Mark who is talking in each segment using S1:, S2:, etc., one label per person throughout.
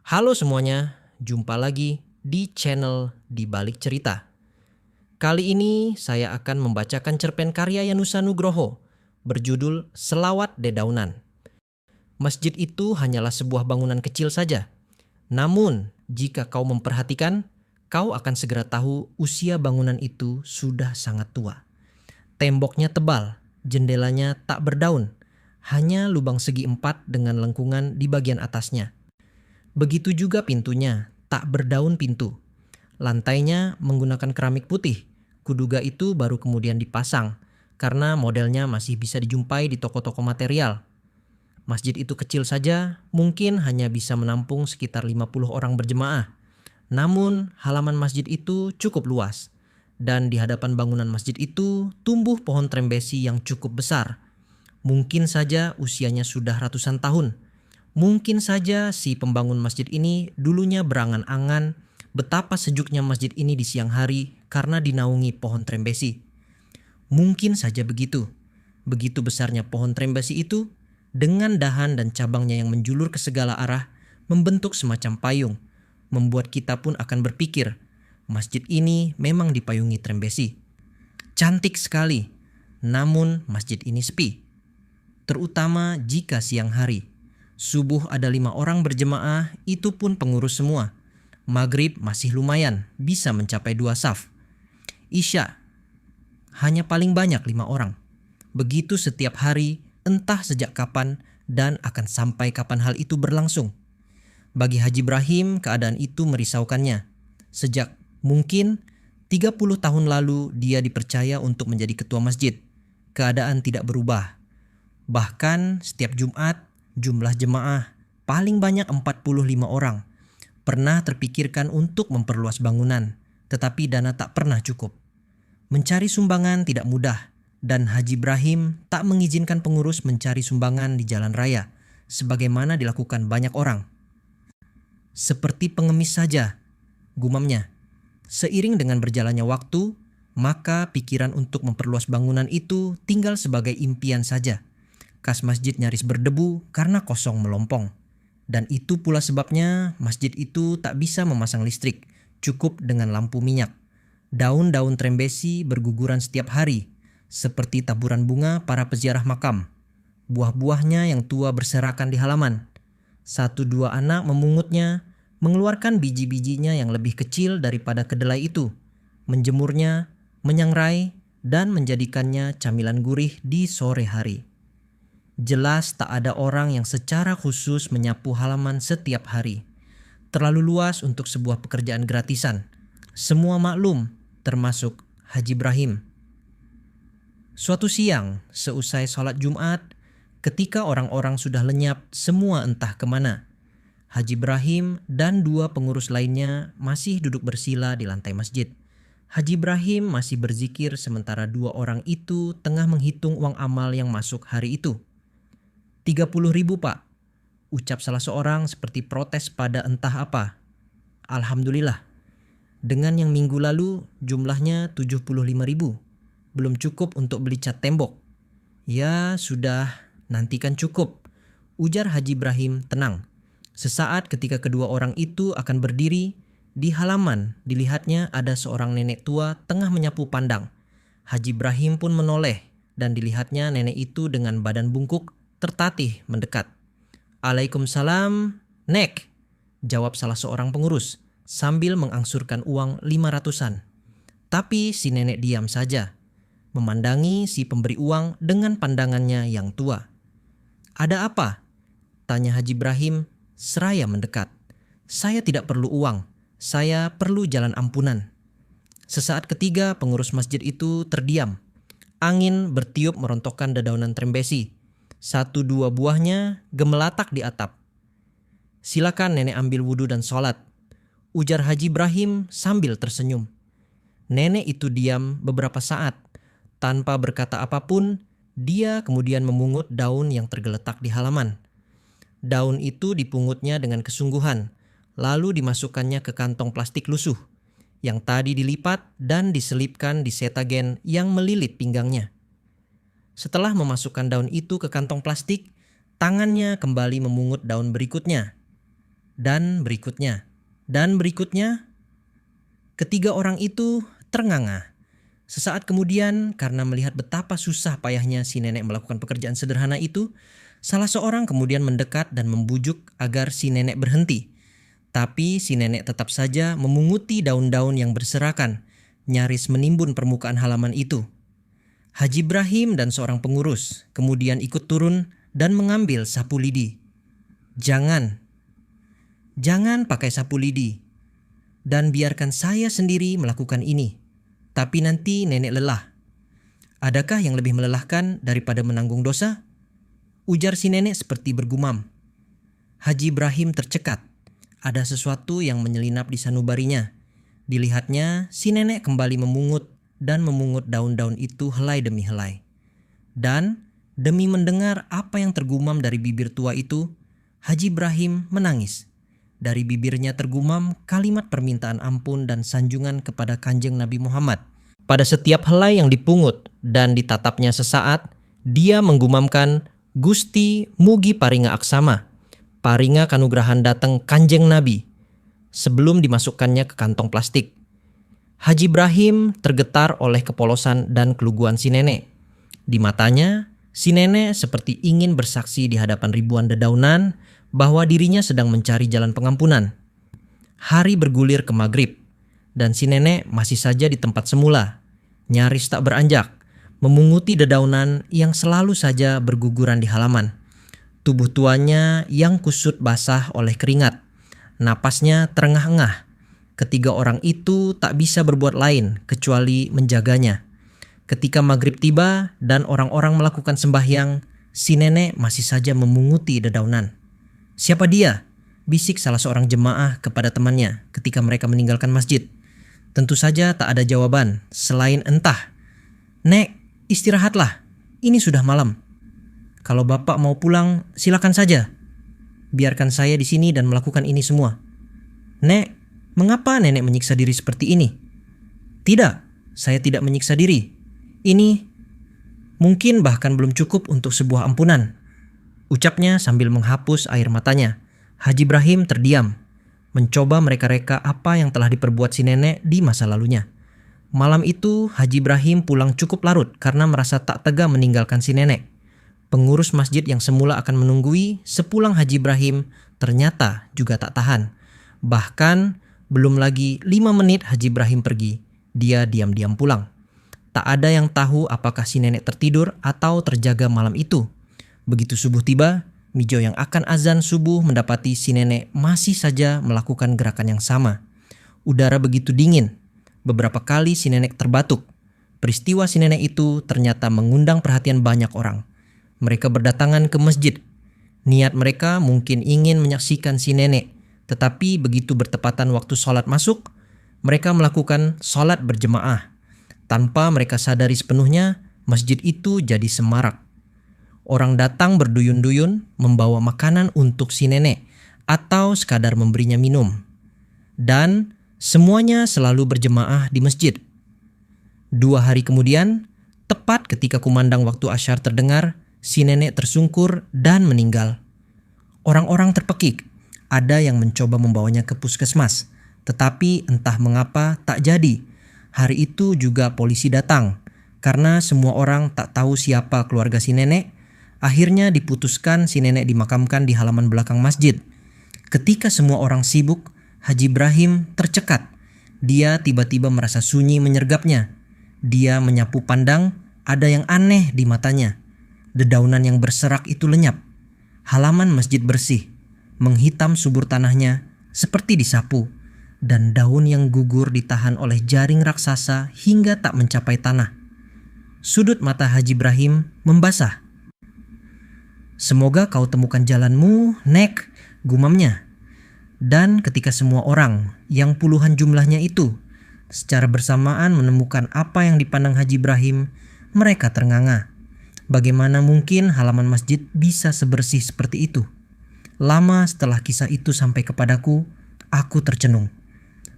S1: Halo semuanya, jumpa lagi di channel Di Balik Cerita. Kali ini saya akan membacakan cerpen karya Yanusa Nugroho berjudul Selawat Dedaunan. Masjid itu hanyalah sebuah bangunan kecil saja. Namun, jika kau memperhatikan, kau akan segera tahu usia bangunan itu sudah sangat tua. Temboknya tebal, jendelanya tak berdaun, hanya lubang segi empat dengan lengkungan di bagian atasnya. Begitu juga pintunya, tak berdaun pintu. Lantainya menggunakan keramik putih. Kuduga itu baru kemudian dipasang karena modelnya masih bisa dijumpai di toko-toko material. Masjid itu kecil saja, mungkin hanya bisa menampung sekitar 50 orang berjemaah. Namun, halaman masjid itu cukup luas. Dan di hadapan bangunan masjid itu tumbuh pohon trembesi yang cukup besar. Mungkin saja usianya sudah ratusan tahun. Mungkin saja si pembangun masjid ini dulunya berangan-angan betapa sejuknya masjid ini di siang hari karena dinaungi pohon trembesi. Mungkin saja begitu. Begitu besarnya pohon trembesi itu, dengan dahan dan cabangnya yang menjulur ke segala arah, membentuk semacam payung, membuat kita pun akan berpikir, masjid ini memang dipayungi trembesi. Cantik sekali, namun masjid ini sepi. Terutama jika siang hari. Subuh ada 5 orang berjemaah, itu pun pengurus semua. Maghrib masih lumayan, bisa mencapai 2 saf. Isya, hanya paling banyak 5 orang. Begitu setiap hari, entah sejak kapan dan akan sampai kapan hal itu berlangsung. Bagi Haji Ibrahim, keadaan itu merisaukannya. Sejak mungkin 30 tahun lalu dia dipercaya untuk menjadi ketua masjid. Keadaan tidak berubah. Bahkan setiap Jumat, jumlah jemaah paling banyak 45 orang. Pernah terpikirkan untuk memperluas bangunan, tetapi dana tak pernah cukup. Mencari sumbangan tidak mudah, dan Haji Ibrahim tak mengizinkan pengurus mencari sumbangan di jalan raya, sebagaimana dilakukan banyak orang. Seperti pengemis saja, gumamnya. Seiring dengan berjalannya waktu, maka pikiran untuk memperluas bangunan itu tinggal sebagai impian saja. Kas masjid nyaris berdebu karena kosong melompong. Dan itu pula sebabnya masjid itu tak bisa memasang listrik, cukup dengan lampu minyak. Daun-daun trembesi berguguran setiap hari, seperti taburan bunga para peziarah makam. Buah-buahnya yang tua berserakan di halaman. 1-2 anak memungutnya, mengeluarkan biji-bijinya yang lebih kecil daripada kedelai itu, menjemurnya, menyangrai, dan menjadikannya camilan gurih di sore hari. Jelas tak ada orang yang secara khusus menyapu halaman setiap hari. Terlalu luas untuk sebuah pekerjaan gratisan. Semua maklum, termasuk Haji Ibrahim. Suatu siang, seusai sholat Jumat, ketika orang-orang sudah lenyap semua entah kemana, Haji Ibrahim dan 2 pengurus lainnya masih duduk bersila di lantai masjid. Haji Ibrahim masih berzikir sementara 2 orang itu tengah menghitung uang amal yang masuk hari itu. 30.000 pak, ucap salah seorang seperti protes pada entah apa. Alhamdulillah, dengan yang minggu lalu jumlahnya 75.000, belum cukup untuk beli cat tembok. Ya sudah, nantikan cukup, ujar Haji Ibrahim tenang. Sesaat ketika kedua orang itu akan berdiri, di halaman dilihatnya ada seorang nenek tua tengah menyapu pandang. Haji Ibrahim pun menoleh dan dilihatnya nenek itu dengan badan bungkuk tertatih mendekat. Waalaikumsalam, Nek, jawab salah seorang pengurus sambil mengangsurkan uang 500-an. Tapi si nenek diam saja, memandangi si pemberi uang dengan pandangannya yang tua. Ada apa? Tanya Haji Ibrahim seraya mendekat. Saya tidak perlu uang, saya perlu jalan ampunan. Sesaat ketiga pengurus masjid itu terdiam. Angin bertiup merontokkan dedaunan trembesi. 1-2 buahnya gemelatak di atap. Silakan nenek ambil wudhu dan sholat, ujar Haji Ibrahim sambil tersenyum. Nenek itu diam beberapa saat. Tanpa berkata apapun, dia kemudian memungut daun yang tergeletak di halaman. Daun itu dipungutnya dengan kesungguhan, lalu dimasukkannya ke kantong plastik lusuh, yang tadi dilipat dan diselipkan di setagen yang melilit pinggangnya. Setelah memasukkan daun itu ke kantong plastik, tangannya kembali memungut daun berikutnya. Dan berikutnya, ketiga orang itu ternganga. Sesaat kemudian, karena melihat betapa susah payahnya si nenek melakukan pekerjaan sederhana itu, salah seorang kemudian mendekat dan membujuk agar si nenek berhenti. Tapi si nenek tetap saja memunguti daun-daun yang berserakan, nyaris menimbun permukaan halaman itu. Haji Ibrahim dan seorang pengurus kemudian ikut turun dan mengambil sapu lidi. Jangan pakai sapu lidi, dan biarkan saya sendiri melakukan ini. Tapi nanti nenek lelah. Adakah yang lebih melelahkan daripada menanggung dosa? Ujar si nenek seperti bergumam. Haji Ibrahim tercekat. Ada sesuatu yang menyelinap di sanubarinya. Dilihatnya, si nenek kembali memungut daun-daun itu helai demi helai. Dan demi mendengar apa yang tergumam dari bibir tua itu, Haji Ibrahim menangis. Dari bibirnya tergumam kalimat permintaan ampun dan sanjungan kepada Kanjeng Nabi Muhammad. Pada setiap helai yang dipungut dan ditatapnya sesaat, dia menggumamkan, Gusti mugi paringa aksama, paringa kanugrahan dateng Kanjeng Nabi, sebelum dimasukkannya ke kantong plastik. Haji Ibrahim tergetar oleh kepolosan dan keluguan si nenek. Di matanya, si nenek seperti ingin bersaksi di hadapan ribuan dedaunan bahwa dirinya sedang mencari jalan pengampunan. Hari bergulir ke maghrib, dan si nenek masih saja di tempat semula, nyaris tak beranjak, memunguti dedaunan yang selalu saja berguguran di halaman. Tubuh tuanya yang kusut basah oleh keringat, napasnya terengah-engah. Ketiga orang itu tak bisa berbuat lain kecuali menjaganya. Ketika maghrib tiba dan orang-orang melakukan sembahyang, si nenek masih saja memunguti dedaunan. "Siapa dia?" bisik salah seorang jemaah kepada temannya ketika mereka meninggalkan masjid. Tentu saja tak ada jawaban selain entah. "Nek, istirahatlah. Ini sudah malam. Kalau bapak mau pulang, silakan saja. Biarkan saya di sini dan melakukan ini semua." "Nek, mengapa nenek menyiksa diri seperti ini?" "Tidak, saya tidak menyiksa diri. Ini mungkin bahkan belum cukup untuk sebuah ampunan," ucapnya sambil menghapus air matanya. Haji Ibrahim terdiam, mencoba mereka-reka apa yang telah diperbuat si nenek di masa lalunya. Malam itu Haji Ibrahim pulang cukup larut karena merasa tak tega meninggalkan si nenek. Pengurus masjid yang semula akan menunggui sepulang Haji Ibrahim ternyata juga tak tahan. Bahkan belum lagi 5 menit Haji Ibrahim pergi, dia diam-diam pulang. Tak ada yang tahu apakah si nenek tertidur atau terjaga malam itu. Begitu subuh tiba, Mijo yang akan azan subuh mendapati si nenek masih saja melakukan gerakan yang sama. Udara begitu dingin. Beberapa kali si nenek terbatuk. Peristiwa si nenek itu ternyata mengundang perhatian banyak orang. Mereka berdatangan ke masjid. Niat mereka mungkin ingin menyaksikan si nenek. Tetapi begitu bertepatan waktu sholat masuk, mereka melakukan sholat berjemaah. Tanpa mereka sadari sepenuhnya, masjid itu jadi semarak. Orang datang berduyun-duyun membawa makanan untuk si nenek atau sekadar memberinya minum. Dan semuanya selalu berjemaah di masjid. 2 hari kemudian, tepat ketika kumandang waktu asyar terdengar, si nenek tersungkur dan meninggal. Orang-orang terpekik. Ada yang mencoba membawanya ke puskesmas, tetapi entah mengapa tak jadi. Hari itu juga polisi datang. Karena semua orang tak tahu siapa keluarga si nenek, akhirnya diputuskan si nenek dimakamkan di halaman belakang masjid. Ketika semua orang sibuk, Haji Ibrahim tercekat. Dia tiba-tiba merasa sunyi menyergapnya. Dia menyapu pandang, ada yang aneh di matanya. Dedaunan yang berserak itu lenyap. Halaman masjid bersih, menghitam subur tanahnya seperti disapu. Dan daun yang gugur ditahan oleh jaring raksasa hingga tak mencapai tanah. Sudut mata Haji Ibrahim membasah. "Semoga kau temukan jalanmu, Nek," gumamnya. Dan ketika semua orang, yang puluhan jumlahnya itu, secara bersamaan menemukan apa yang dipandang Haji Ibrahim, mereka ternganga. Bagaimana mungkin halaman masjid bisa sebersih seperti itu? Lama setelah kisah itu sampai kepadaku, aku tercenung.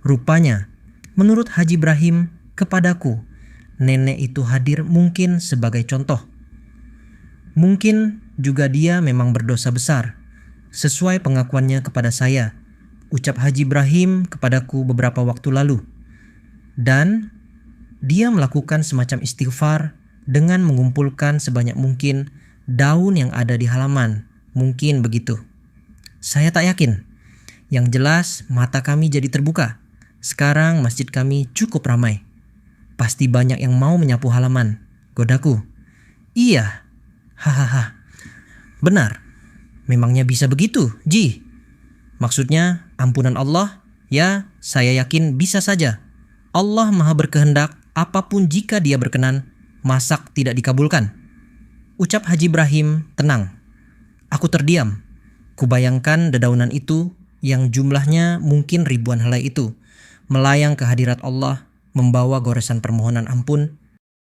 S1: Rupanya, menurut Haji Ibrahim, kepadaku, nenek itu hadir mungkin sebagai contoh. Mungkin juga dia memang berdosa besar. Sesuai pengakuannya kepada saya, ucap Haji Ibrahim kepadaku beberapa waktu lalu. Dan dia melakukan semacam istighfar dengan mengumpulkan sebanyak mungkin daun yang ada di halaman. Mungkin begitu. Saya tak yakin. Yang jelas mata kami jadi terbuka. Sekarang masjid kami cukup ramai. Pasti banyak yang mau menyapu halaman. Godaku. Iya. Hahaha. Benar. Memangnya bisa begitu, Ji? Maksudnya ampunan Allah? Ya, saya yakin bisa saja. Allah maha berkehendak, apapun jika dia berkenan, masak tidak dikabulkan. Ucap Haji Ibrahim tenang. Aku terdiam. Kubayangkan dedaunan itu yang jumlahnya mungkin ribuan helai itu melayang ke hadirat Allah, membawa goresan permohonan ampun